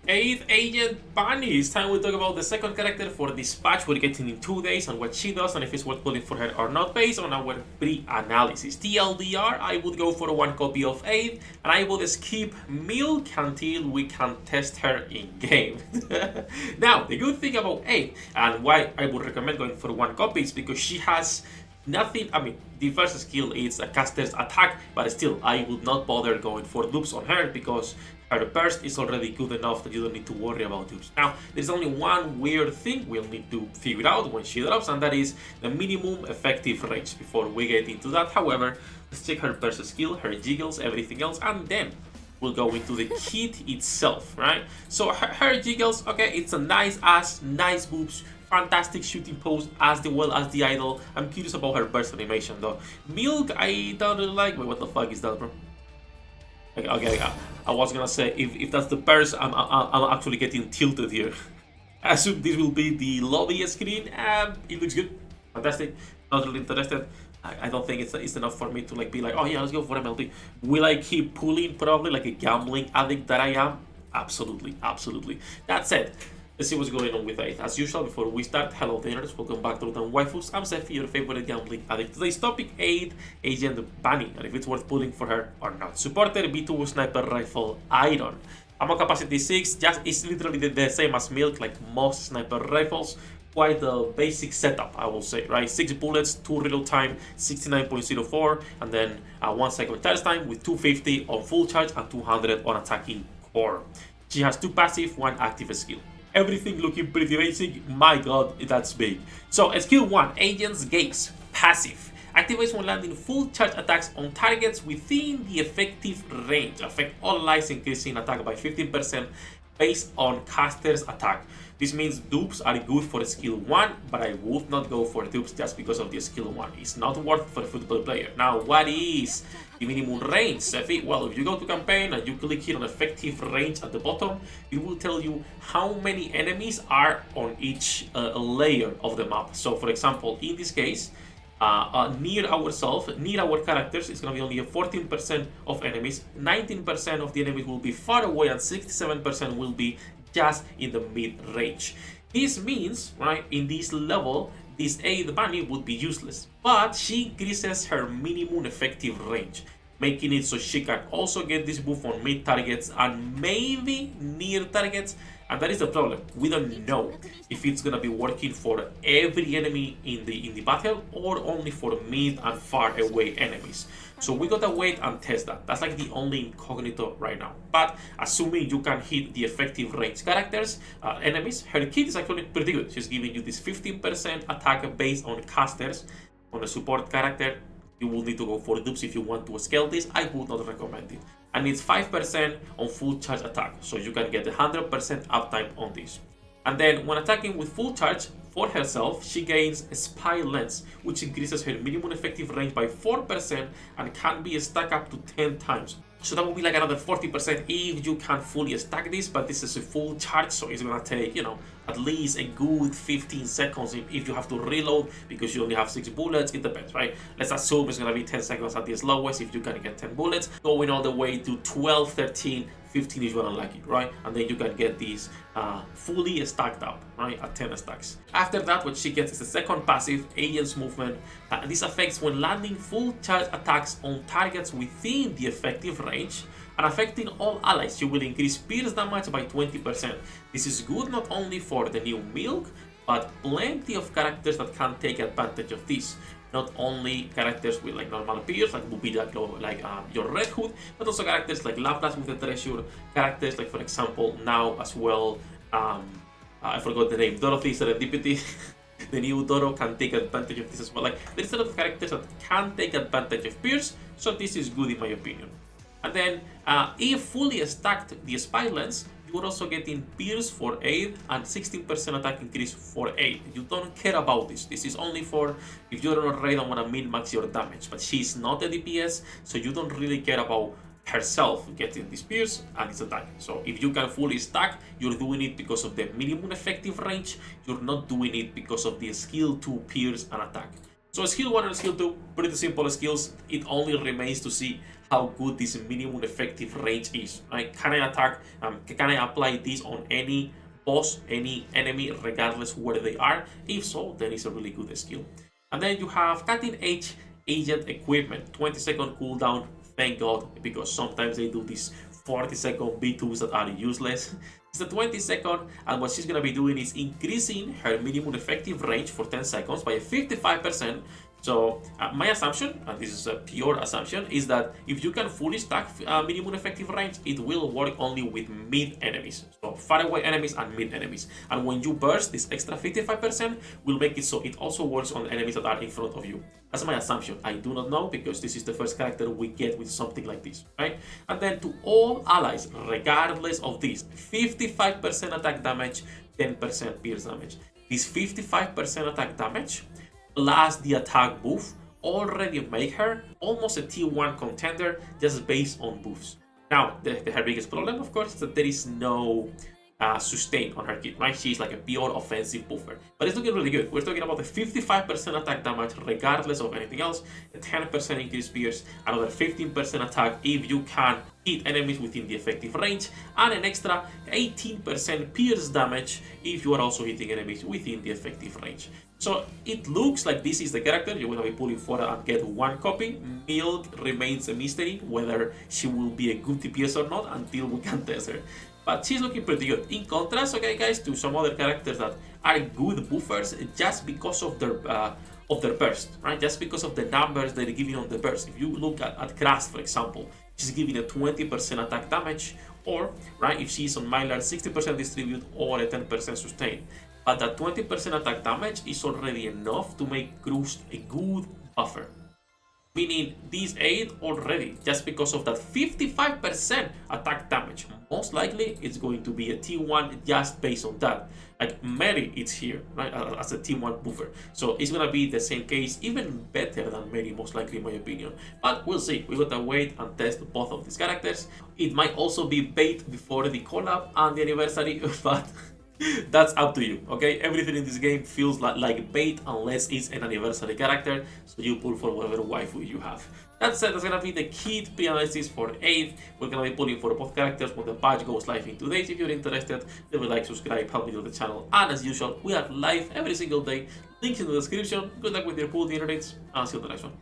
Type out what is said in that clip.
8th Agent Bunny. It's time we talk about the second character for this patch. We're getting in 2 days and what she does and if it's worth pulling for her or not based on our pre-analysis. TLDR, I would go for one copy of 8 and I would skip Milk until we can test her in game. Now, the good thing about 8 and why I would recommend going for one copy is because she has nothing. I mean, the first skill is a caster's attack, but still, I would not bother going for dupes on her because her burst is already good enough that you don't need to worry about dupes. Now, there's only one weird thing we'll need to figure out when she drops, and that is the minimum effective range. Before we get into that, however, let's check her burst skill, her jiggles, everything else, and then we'll go into the kit itself, right? So her jiggles, okay, it's a nice ass, nice boobs, fantastic shooting pose as well as the idol. I'm curious about her burst animation though. Milk, I don't really like. Wait, what the fuck is that, bro? Okay, I was gonna say if that's the burst, I'm actually getting tilted here. I assume this will be the lobby screen. It looks good, fantastic. Not really interested. I don't think it's enough for me to like be like, oh yeah, let's go for MLT. Will I keep pulling probably like a gambling addict that I am? Absolutely, absolutely. That said, let's see what's going on with 8. As usual, before we start, hello diners, welcome back to Waifus. I'm Sefhi, your favorite gambling addict. Today's topic, 8 Agent Bunny, and if it's worth pulling for her or not. Supporter B2 sniper rifle iron. Ammo capacity 6, just it's literally the same as Milk, like most sniper rifles. Quite a basic setup, I will say, right? 6 bullets, 2 reload time, 69.04, and then 1 second charge time with 250 on full charge and 200 on attacking core. She has 2 passive, 1 active skill. Everything looking pretty basic. My god, that's big. So, skill 1, Agent's Gaze, passive. Activates when landing full charge attacks on targets within the effective range. Affect all allies, increasing attack by 15% based on caster's attack. This means dupes are good for skill 1, but I would not go for dupes just because of the skill 1. It's not worth for a football player. Now, what is the minimum range, Sefhi? Well, if you go to campaign and you click here on effective range at the bottom, it will tell you how many enemies are on each layer of the map. So, for example, in this case, near our characters, it's going to be only a 14% of enemies, 19% of the enemies will be far away, and 67% will be just in the mid-range. This means, right, in this level, this 8 bunny would be useless, but she increases her minimum effective range, making it so she can also get this buff on mid targets and maybe near targets. And that is the problem. We don't know if it's gonna be working for every enemy in the battle or only for mid and far away enemies. So we gotta wait and test that. That's like the only incognito right now. But assuming you can hit the effective range characters, enemies, her kit is actually pretty good. She's giving you this 15% attack based on casters. On a support character, you will need to go for dupes if you want to scale this. I would not recommend it. And it's 5% on full charge attack, so you can get 100% uptime on this. And then when attacking with full charge for herself, she gains a spy lens, which increases her minimum effective range by 4% and can be stacked up to 10 times. So that will be like another 40% if you can fully stack this, but this is a full charge, so it's gonna take, at least a good 15 seconds if you have to reload because you only have 6 bullets. It depends, right? Let's assume it's gonna be 10 seconds at the slowest if you can get 10 bullets, going all the way to 12, 13, 15 if you're unlucky, right? And then you can get these fully stacked up, right, at 10 stacks. After that, what she gets is the second passive, Agent's Movement. This affects when landing full charge attacks on targets within the effective range and affecting all allies. You will increase pierce damage by 20%. This is good not only for the new Milk, but plenty of characters that can take advantage of this. Not only characters with like normal pierce, like would be like your Red Hood, but also characters like Laplace with the treasure, characters like, for example, now as well, I forgot the name, Dorothy Serendipity. The new Doro can take advantage of this as well. Like, there's a lot of characters that can take advantage of pierce, so this is good in my opinion. And then, if fully stacked the spy lens, you are also getting pierce for 8 and 16% attack increase for 8. You don't care about this. This is only for if you're on a raid and want to min-max your damage. But she's not a DPS, so you don't really care about herself getting this pierce and its attack. So if you can fully stack, you're doing it because of the minimum effective range. You're not doing it because of the skill 2 pierce and attack. So skill 1 and skill 2, pretty simple skills. It only remains to see how good this minimum effective range is, right? Can I attack, can I apply this on any boss, any enemy, regardless where they are? If so, then it's a really good skill. And then you have cutting edge agent equipment, 20-second cooldown, thank god, because sometimes they do these 40-second B2s that are useless. It's a 20-second, and what she's gonna be doing is increasing her minimum effective range for 10 seconds by 55%. So my assumption, and this is a pure assumption, is that if you can fully stack minimum effective range, it will work only with mid enemies. So far away enemies and mid enemies. And when you burst, this extra 55% will make it so it also works on enemies that are in front of you. That's my assumption. I do not know, because this is the first character we get with something like this, right? And then to all allies, regardless of this, 55% attack damage, 10% pierce damage. This 55% attack damage plus the attack buff already make her almost a T1 contender just based on buffs. Now, her biggest problem, of course, is that there is no sustain on her kit, right? She's like a pure offensive buffer, but it's looking really good. We're talking about a 55% attack damage regardless of anything else, a 10% increased pierce, another 15% attack if you can hit enemies within the effective range, and an extra 18% pierce damage if you are also hitting enemies within the effective range. So it looks like this is the character you're going to be pulling for and get one copy. Milk remains a mystery whether she will be a good DPS or not until we can test her. But she's looking pretty good. In contrast, okay guys, to some other characters that are good buffers just because of their burst, right? Just because of the numbers they're giving on the burst. If you look at Crash, for example, she's giving a 20% attack damage, or, right, if she's on Mylar, 60% distribute or a 10% sustain. But that 20% attack damage is already enough to make Crust a good buffer. Meaning these 8 already, just because of that 55% attack damage. Most likely it's going to be a T1 just based on that. Like Mary, it's here, right, as a T1 buffer. So it's gonna be the same case, even better than Mary, most likely in my opinion. But we'll see, we gotta wait and test both of these characters. It might also be bait before the collab and the anniversary, but that's up to you, okay? Everything in this game feels like bait unless it's an anniversary character, so you pull for whatever waifu you have. That said, that's gonna be the kit pre-analysis for 8th. We're gonna be pulling for both characters when the patch goes live in 2 days. If you're interested, leave a like, subscribe, help me to the channel, and as usual, we are live every single day. Links in the description. Good luck with your pool dinner dates, and I'll see you in the next one.